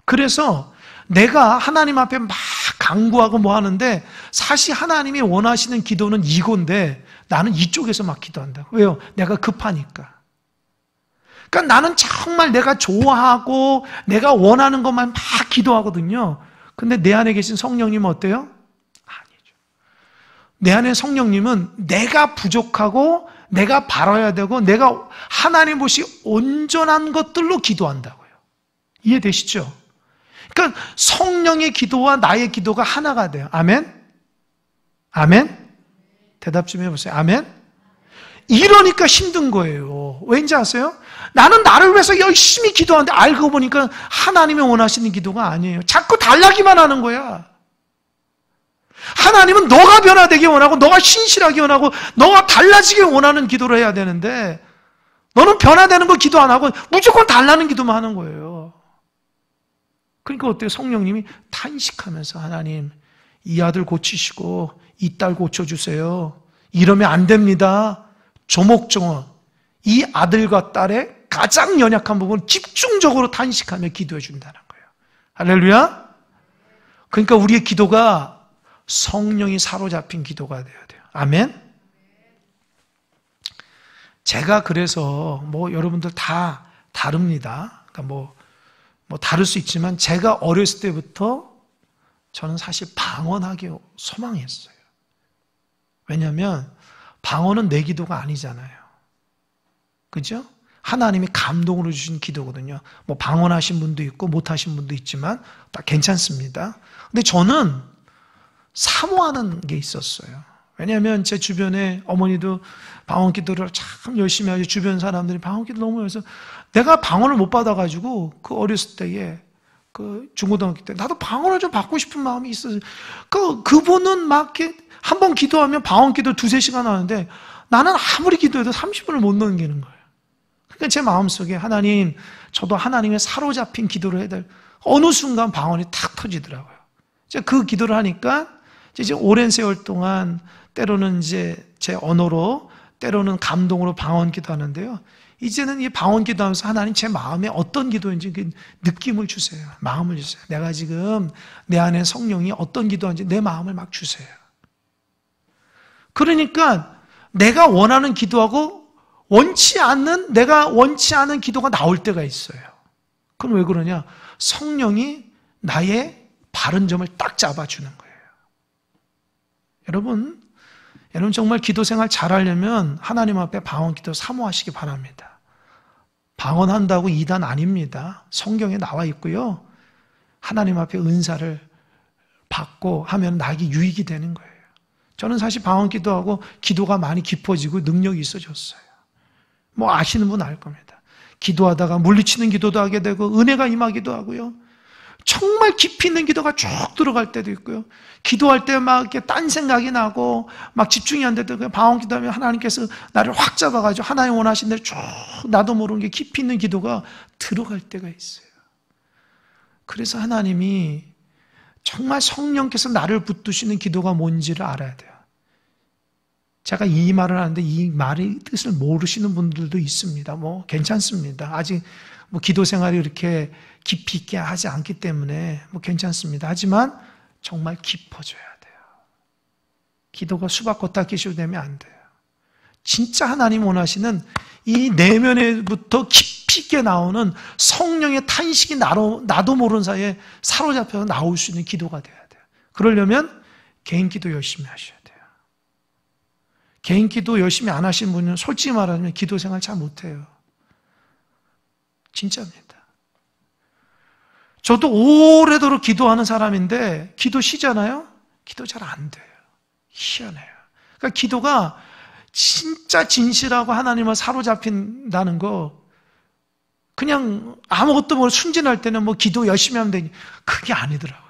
그래서 내가 하나님 앞에 막 간구하고 뭐 하는데 사실 하나님이 원하시는 기도는 이건데 나는 이쪽에서 막 기도한다. 왜요? 내가 급하니까. 그러니까 나는 정말 내가 좋아하고 내가 원하는 것만 막 기도하거든요. 근데 내 안에 계신 성령님은 어때요? 아니죠. 내 안에 성령님은 내가 부족하고 내가 바라야 되고 내가 하나님 보시 온전한 것들로 기도한다고요. 이해되시죠? 그러니까 성령의 기도와 나의 기도가 하나가 돼요. 아멘? 아멘? 대답 좀 해보세요. 아멘? 이러니까 힘든 거예요. 왠지 아세요? 나는 나를 위해서 열심히 기도하는데 알고 보니까 하나님이 원하시는 기도가 아니에요. 자꾸 달라기만 하는 거야. 하나님은 너가 변화되기 원하고 너가 신실하게 원하고 너가 달라지기 원하는 기도를 해야 되는데 너는 변화되는 거 기도 안 하고 무조건 달라는 기도만 하는 거예요. 그러니까 어때요? 성령님이 탄식하면서 하나님, 이 아들 고치시고 이 딸 고쳐주세요. 이러면 안 됩니다. 조목조목 이 아들과 딸의 가장 연약한 부분을 집중적으로 탄식하며 기도해 준다는 거예요. 할렐루야. 그러니까 우리의 기도가 성령이 사로잡힌 기도가 되어야 돼요. 아멘. 제가 그래서 뭐 여러분들 다 다릅니다. 그러니까 뭐 다를 수 있지만 제가 어렸을 때부터 저는 사실 방언하기 소망했어요. 왜냐하면 방언은 내 기도가 아니잖아요. 그죠? 하나님이 감동으로 주신 기도거든요. 뭐 방언하신 분도 있고 못하신 분도 있지만 다 괜찮습니다. 근데 저는 사모하는 게 있었어요. 왜냐하면 제 주변에 어머니도 방언 기도를 참 열심히 하죠. 주변 사람들이 방언 기도 너무 해서 내가 방언을 못 받아가지고 그 어렸을 때에 그 중고등학교 때 나도 방언을 좀 받고 싶은 마음이 있어요. 그분은 막 이렇게 한 번 기도하면 방언 기도 2-3시간 하는데 나는 아무리 기도해도 30분을 못 넘기는 거예요. 그러니까 제 마음속에 하나님, 저도 하나님의 사로잡힌 기도를 해야 될 어느 순간 방언이 탁 터지더라고요. 이제 그 기도를 하니까 이제 오랜 세월 동안 때로는 이제 제 언어로, 때로는 감동으로 방언 기도하는데요. 이제는 이 방언 기도하면서 하나님 제 마음에 어떤 기도인지 그 느낌을 주세요. 마음을 주세요. 내가 지금 내 안에 성령이 어떤 기도하는지 내 마음을 막 주세요. 그러니까 내가 원하는 기도하고 내가 원치 않은 기도가 나올 때가 있어요. 그럼 왜 그러냐? 성령이 나의 바른 점을 딱 잡아주는 거예요. 여러분 정말 기도 생활 잘하려면 하나님 앞에 방언 기도 사모하시기 바랍니다. 방언한다고 이단 아닙니다. 성경에 나와 있고요. 하나님 앞에 은사를 받고 하면 나에게 유익이 되는 거예요. 저는 사실 방언 기도하고 기도가 많이 깊어지고 능력이 있어졌어요. 뭐 아시는 분 알 겁니다. 기도하다가 물리치는 기도도 하게 되고 은혜가 임하기도 하고요. 정말 깊이 있는 기도가 쭉 들어갈 때도 있고요. 기도할 때 막 이렇게 딴 생각이 나고 막 집중이 안 돼도 그냥 방언 기도하면 하나님께서 나를 확 잡아가지고 하나님 원하신 대로 쭉 나도 모르는 게 깊이 있는 기도가 들어갈 때가 있어요. 그래서 하나님이 정말 성령께서 나를 붙드시는 기도가 뭔지를 알아야 돼요. 제가 이 말을 하는데 이 말의 뜻을 모르시는 분들도 있습니다. 뭐 괜찮습니다. 아직 뭐 기도 생활이 이렇게 깊이 있게 하지 않기 때문에 뭐 괜찮습니다. 하지만 정말 깊어져야 돼요. 기도가 수박 겉핥기식으로 되면 안 돼요. 진짜 하나님 원하시는 이 내면에부터 깊이 있게 나오는 성령의 탄식이 나도 모르는 사이에 사로잡혀서 나올 수 있는 기도가 돼야 돼요. 그러려면 개인 기도 열심히 하셔야 돼요. 개인 기도 열심히 안 하신 분은 솔직히 말하면 기도 생활 잘 못해요. 진짜입니다. 저도 오래도록 기도하는 사람인데 기도 쉬잖아요? 기도 잘 안 돼요. 희한해요. 그러니까 기도가 진짜 진실하고 하나님을 사로잡힌다는 거 그냥 아무것도 모르고 순진할 때는 뭐 기도 열심히 하면 되니 그게 아니더라고요.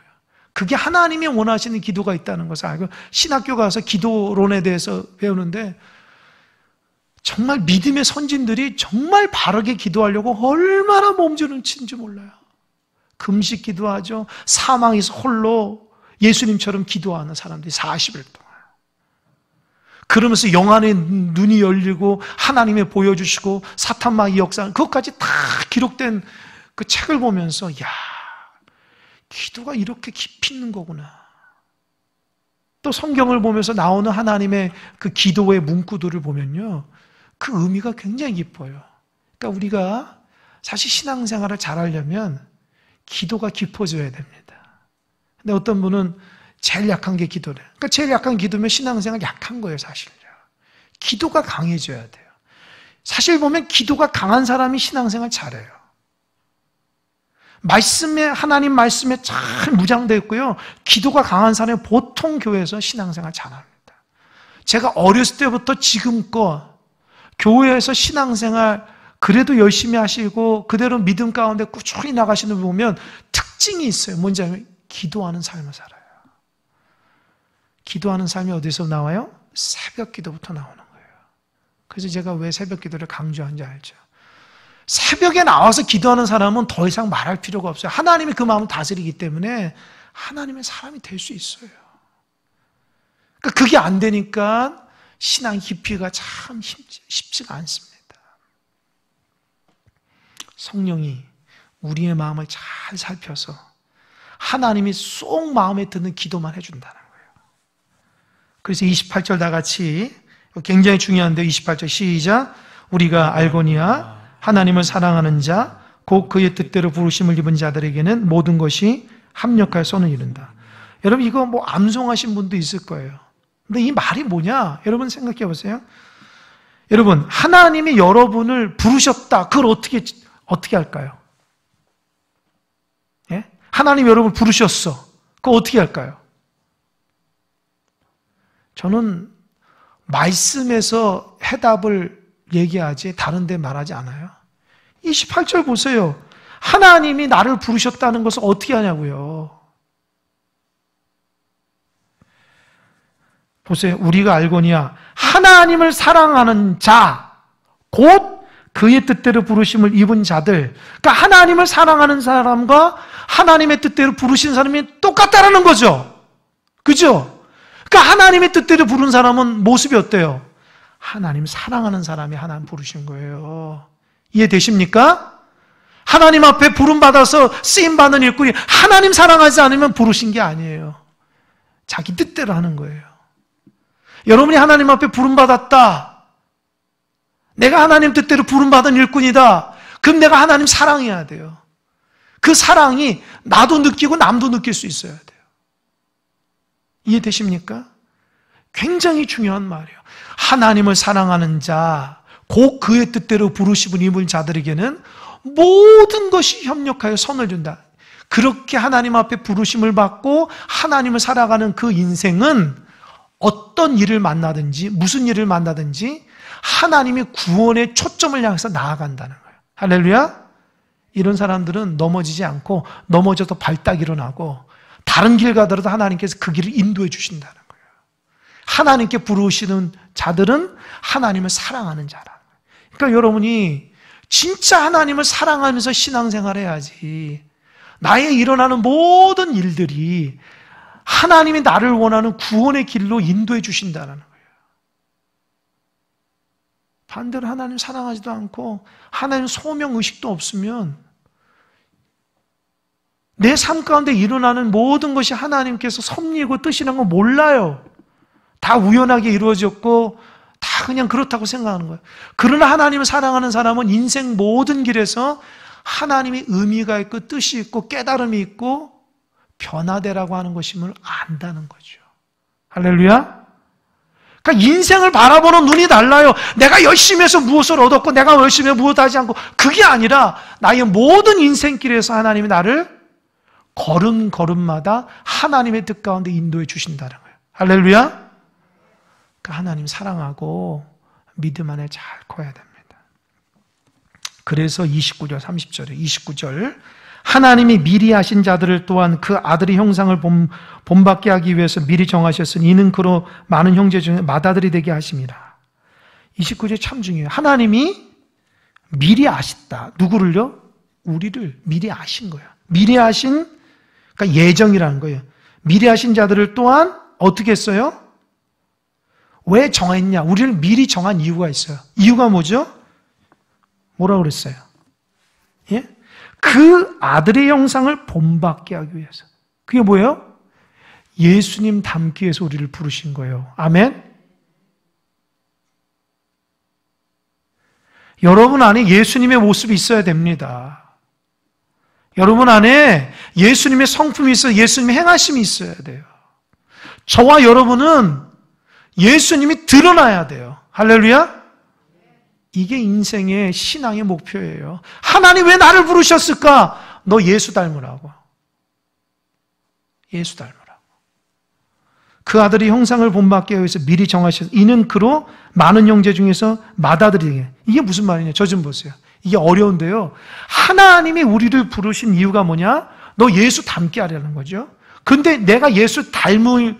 그게 하나님이 원하시는 기도가 있다는 것을 알고 신학교 가서 기도론에 대해서 배우는데 정말 믿음의 선진들이 정말 바르게 기도하려고 얼마나 몸부림을 치는지 몰라요. 금식 기도하죠. 사망에서 홀로 예수님처럼 기도하는 사람들이 40일 동안. 그러면서 영안의 눈이 열리고 하나님의 보여주시고 사탄마귀 역사는 그것까지 다 기록된 그 책을 보면서 야, 기도가 이렇게 깊이 있는 거구나. 또 성경을 보면서 나오는 하나님의 그 기도의 문구들을 보면요. 그 의미가 굉장히 깊어요. 그러니까 우리가 사실 신앙생활을 잘하려면 기도가 깊어져야 됩니다. 근데 어떤 분은 제일 약한 게 기도래. 그러니까 제일 약한 기도면 신앙생활 약한 거예요, 사실요. 기도가 강해져야 돼요. 사실 보면 기도가 강한 사람이 신앙생활 잘해요. 하나님 말씀에 잘 무장되어 있고요. 기도가 강한 사람이 보통 교회에서 신앙생활 잘합니다. 제가 어렸을 때부터 지금껏 교회에서 신앙생활 그래도 열심히 하시고 그대로 믿음 가운데 꾸준히 나가시는 분 보면 특징이 있어요. 뭔지 알면 기도하는 삶을 살아요. 기도하는 삶이 어디서 나와요? 새벽 기도부터 나오는 거예요. 그래서 제가 왜 새벽 기도를 강조하는지 알죠? 새벽에 나와서 기도하는 사람은 더 이상 말할 필요가 없어요. 하나님이 그 마음을 다스리기 때문에 하나님의 사람이 될 수 있어요. 그러니까 그게 안 되니까 신앙 깊이가 참 쉽지가 않습니다. 성령이 우리의 마음을 잘 살펴서 하나님이 쏙 마음에 드는 기도만 해준다는 거예요. 그래서 28절 다 같이 굉장히 중요한데 28절 시작. 우리가 알거니와 하나님을 사랑하는 자 곧 그의 뜻대로 부르심을 입은 자들에게는 모든 것이 합력하여 선을 이룬다. 여러분 이거 뭐 암송하신 분도 있을 거예요. 근데 이 말이 뭐냐? 여러분 생각해 보세요. 여러분 하나님이 여러분을 부르셨다. 그걸 어떻게 할까요? 예? 하나님이 여러분을 부르셨어. 그거 어떻게 할까요? 저는 말씀에서 해답을 얘기하지 다른 데 말하지 않아요. 28절 보세요. 하나님이 나를 부르셨다는 것을 어떻게 하냐고요. 보세요. 우리가 알거니와 하나님을 사랑하는 자, 곧 그의 뜻대로 부르심을 입은 자들. 그러니까 하나님을 사랑하는 사람과 하나님의 뜻대로 부르신 사람이 똑같다라는 거죠. 그죠? 그러니까 하나님의 뜻대로 부른 사람은 모습이 어때요? 하나님 사랑하는 사람이 하나님 부르신 거예요. 이해되십니까? 하나님 앞에 부름받아서 쓰임받는 일꾼이 하나님 사랑하지 않으면 부르신 게 아니에요. 자기 뜻대로 하는 거예요. 여러분이 하나님 앞에 부름받았다. 내가 하나님 뜻대로 부름받은 일꾼이다. 그럼 내가 하나님 사랑해야 돼요. 그 사랑이 나도 느끼고 남도 느낄 수 있어야 돼요. 이해되십니까? 굉장히 중요한 말이에요. 하나님을 사랑하는 자, 곧 그의 뜻대로 부르심을 입은 자들에게는 모든 것이 협력하여 선을 준다. 그렇게 하나님 앞에 부르심을 받고 하나님을 살아가는 그 인생은 어떤 일을 만나든지 무슨 일을 만나든지 하나님이 구원의 초점을 향해서 나아간다는 거예요. 할렐루야. 이런 사람들은 넘어지지 않고 넘어져도 발딱 일어나고 다른 길 가더라도 하나님께서 그 길을 인도해 주신다는 거예요. 하나님께 부르시는 자들은 하나님을 사랑하는 자라는 거예요. 그러니까 여러분이 진짜 하나님을 사랑하면서 신앙생활을 해야지. 나의 일어나는 모든 일들이 하나님이 나를 원하는 구원의 길로 인도해 주신다는 거예요. 반대로 하나님 사랑하지도 않고 하나님 소명의식도 없으면 내 삶 가운데 일어나는 모든 것이 하나님께서 섭리이고 뜻이라는 걸 몰라요. 다 우연하게 이루어졌고 다 그냥 그렇다고 생각하는 거예요. 그러나 하나님을 사랑하는 사람은 인생 모든 길에서 하나님이 의미가 있고 뜻이 있고 깨달음이 있고 변화되라고 하는 것임을 안다는 거죠. 할렐루야. 그러니까 인생을 바라보는 눈이 달라요. 내가 열심히 해서 무엇을 얻었고 내가 열심히 해서 무엇을 하지 않고 그게 아니라 나의 모든 인생길에서 하나님이 나를 걸음걸음마다 하나님의 뜻 가운데 인도해 주신다는 거예요. 할렐루야. 그러니까 하나님 사랑하고 믿음 안에 잘 커야 됩니다. 그래서 29절 30절에 29절 하나님이 미리 하신 자들을 또한 그 아들의 형상을 본받게 하기 위해서 미리 정하셨으니 이는 그로 많은 형제 중에 맏아들이 되게 하십니다. 29절 참 중요해요. 하나님이 미리 아셨다. 누구를요? 우리를 미리 아신 거예요. 미리 하신, 그러니까 예정이라는 거예요. 미리 하신 자들을 또한 어떻게 했어요? 왜 정했냐? 우리를 미리 정한 이유가 있어요. 이유가 뭐죠? 뭐라고 그랬어요? 예? 그 아들의 형상을 본받게 하기 위해서. 그게 뭐예요? 예수님 닮기 위해서 우리를 부르신 거예요. 아멘? 여러분 안에 예수님의 모습이 있어야 됩니다. 여러분 안에 예수님의 성품이 있어야 예수님의 행하심이 있어야 돼요. 저와 여러분은 예수님이 드러나야 돼요. 할렐루야? 이게 인생의 신앙의 목표예요. 하나님 왜 나를 부르셨을까? 너 예수 닮으라고. 예수 닮으라고. 그 아들의 형상을 본받게 위해서 미리 정하셔서 이는 그로 많은 형제 중에서 맏아들이. 이게 무슨 말이냐? 저 좀 보세요. 이게 어려운데요. 하나님이 우리를 부르신 이유가 뭐냐? 너 예수 닮게 하려는 거죠. 근데 내가 예수 닮아가는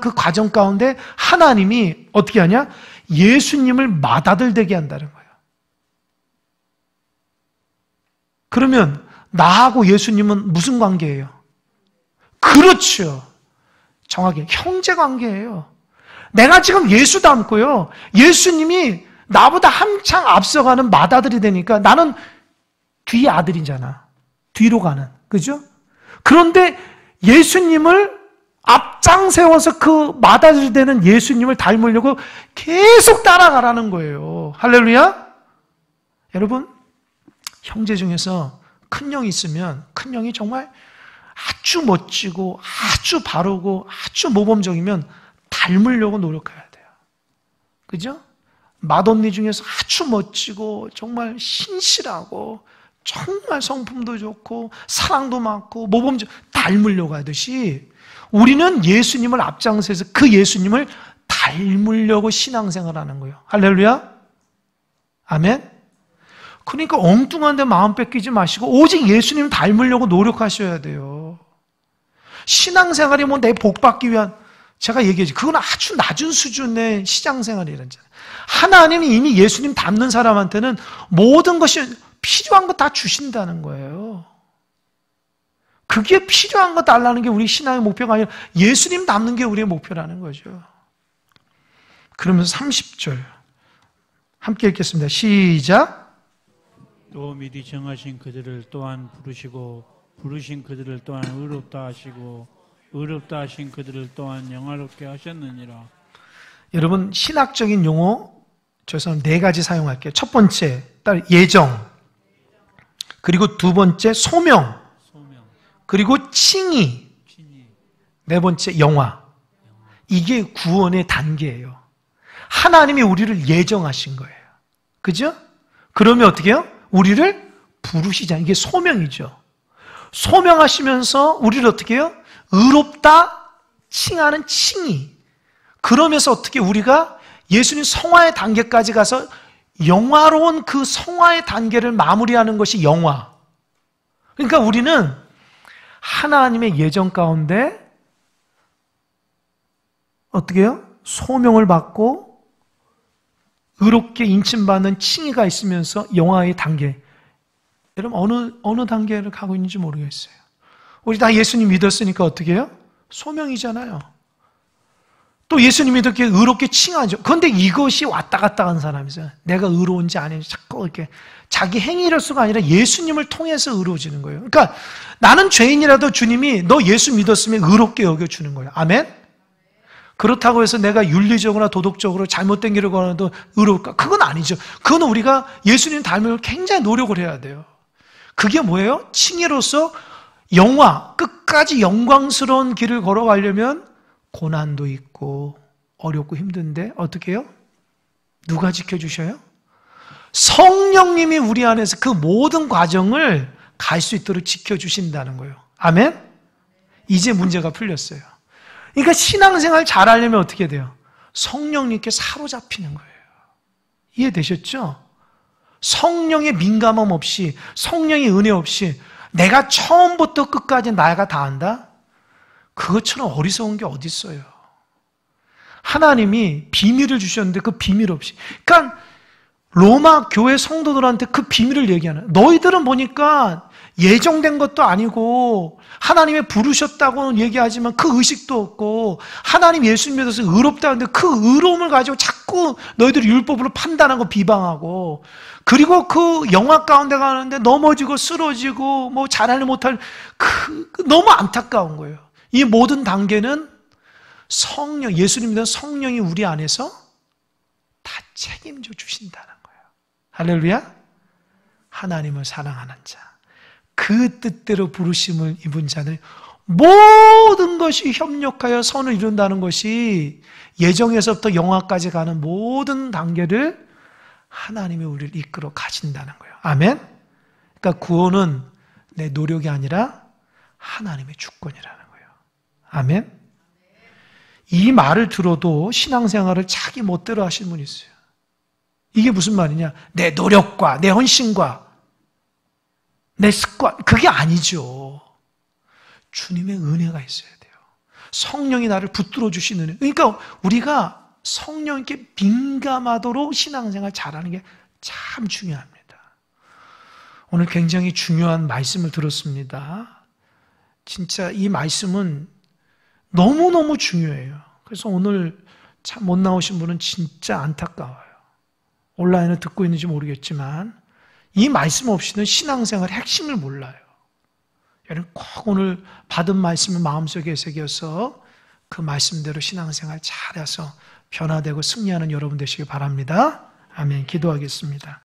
그 과정 가운데 하나님이 어떻게 하냐? 예수님을 맏아들 되게 한다는 거예요. 그러면 나하고 예수님은 무슨 관계예요? 그렇죠. 정확히 형제 관계예요. 내가 지금 예수 닮고요. 예수님이 나보다 한창 앞서가는 맏아들이 되니까 나는 뒤 아들이잖아. 뒤로 가는. 그죠? 그런데 예수님을 앞장 세워서 그 맏아들이 되는 예수님을 닮으려고 계속 따라가라는 거예요. 할렐루야? 여러분, 형제 중에서 큰 형이 있으면 큰 형이 정말 아주 멋지고 아주 바르고 아주 모범적이면 닮으려고 노력해야 돼요. 그죠? 맏언니 중에서 아주 멋지고 정말 신실하고 정말 성품도 좋고 사랑도 많고 모범적 닮으려고 하듯이 우리는 예수님을 앞장서서 그 예수님을 닮으려고 신앙생활하는 거예요. 할렐루야? 아멘? 그러니까 엉뚱한 데 마음 뺏기지 마시고 오직 예수님 닮으려고 노력하셔야 돼요. 신앙생활이 뭐 내 복 받기 위한, 제가 얘기했지, 그건 아주 낮은 수준의 신앙생활이라잖아요. 하나님이 이미 예수님 닮는 사람한테는 모든 것이 필요한 거 다 주신다는 거예요. 그게 필요한 거 달라는 게 우리 신앙의 목표가 아니라 예수님 닮는 게 우리의 목표라는 거죠. 그러면서 30절 함께 읽겠습니다. 시작. 또 미리 정하신 그들을 또한 부르시고 부르신 그들을 또한 의롭다 하시고 의롭다 하신 그들을 또한 영화롭게 하셨느니라. 여러분, 신학적인 용어 죄송합니다. 4가지 사용할게요. 첫 번째, 예정. 그리고 두 번째, 소명. 그리고 칭의. 네 번째, 영화. 이게 구원의 단계예요. 하나님이 우리를 예정하신 거예요. 그죠? 그러면 어떻게 해요? 우리를 부르시잖아요. 이게 소명이죠. 소명하시면서 우리를 어떻게 해요? 의롭다 칭하는 칭의. 그러면서 어떻게 우리가 예수님 성화의 단계까지 가서 영화로운 그 성화의 단계를 마무리하는 것이 영화. 그러니까 우리는 하나님의 예정 가운데 어떻게 해요? 소명을 받고 의롭게 인침받는 칭의가 있으면서 영화의 단계. 여러분 어느 단계를 가고 있는지 모르겠어요. 우리 다 예수님 믿었으니까 어떻게 해요? 소명이잖아요. 또 예수님이 이렇게 의롭게 칭하죠. 그런데 이것이 왔다 갔다 하는 사람이죠. 내가 의로운지 아닌지 자꾸 이렇게 자기 행위로서가 아니라 예수님을 통해서 의로워지는 거예요. 그러니까 나는 죄인이라도 주님이 너 예수 믿었으면 의롭게 여겨주는 거예요. 아멘? 그렇다고 해서 내가 윤리적으로나 도덕적으로 잘못된 길을 걸어도 의로울까? 그건 아니죠. 그건 우리가 예수님 닮으려고 굉장히 노력을 해야 돼요. 그게 뭐예요? 칭의로서 영화, 끝까지 영광스러운 길을 걸어가려면 고난도 있고 어렵고 힘든데 어떻게 해요? 누가 지켜주셔요? 성령님이 우리 안에서 그 모든 과정을 갈 수 있도록 지켜주신다는 거예요. 아멘? 이제 문제가 풀렸어요. 그러니까 신앙생활 잘하려면 어떻게 돼요? 성령님께 사로잡히는 거예요. 이해되셨죠? 성령의 민감함 없이, 성령의 은혜 없이 내가 처음부터 끝까지 나가 다 안다? 그것처럼 어리석은 게 어디 있어요? 하나님이 비밀을 주셨는데 그 비밀 없이. 그러니까 로마 교회 성도들한테 그 비밀을 얘기하는. 너희들은 보니까 예정된 것도 아니고 하나님이 부르셨다고는 얘기하지만 그 의식도 없고 하나님 예수 믿어서 의롭다는데 그 의로움을 가지고 자꾸 너희들이 율법으로 판단하고 비방하고 그리고 그 영화 가운데 가는데 넘어지고 쓰러지고 뭐 잘하지 못할 너무 안타까운 거예요. 이 모든 단계는 성령, 예수님 믿는 성령이 우리 안에서 다 책임져 주신다는 거예요. 할렐루야. 하나님을 사랑하는 자, 그 뜻대로 부르심을 입은 자는 모든 것이 협력하여 선을 이룬다는 것이 예정에서부터 영화까지 가는 모든 단계를 하나님이 우리를 이끌어 가신다는 거예요. 아멘? 그러니까 구원은 내 노력이 아니라 하나님의 주권이라는 거예요. 아멘? 이 말을 들어도 신앙생활을 자기 멋대로 하시는 분이 있어요. 이게 무슨 말이냐? 내 노력과 내 헌신과 내 습관, 그게 아니죠. 주님의 은혜가 있어야 돼요. 성령이 나를 붙들어 주시는 은혜. 그러니까 우리가 성령께 민감하도록 신앙생활 잘하는 게 참 중요합니다. 오늘 굉장히 중요한 말씀을 들었습니다. 진짜 이 말씀은 너무너무 중요해요. 그래서 오늘 참 못 나오신 분은 진짜 안타까워요. 온라인을 듣고 있는지 모르겠지만 이 말씀 없이는 신앙생활의 핵심을 몰라요. 여러분 꼭 오늘 받은 말씀을 마음속에 새겨서 그 말씀대로 신앙생활 잘해서 변화되고 승리하는 여러분 되시길 바랍니다. 아멘. 기도하겠습니다.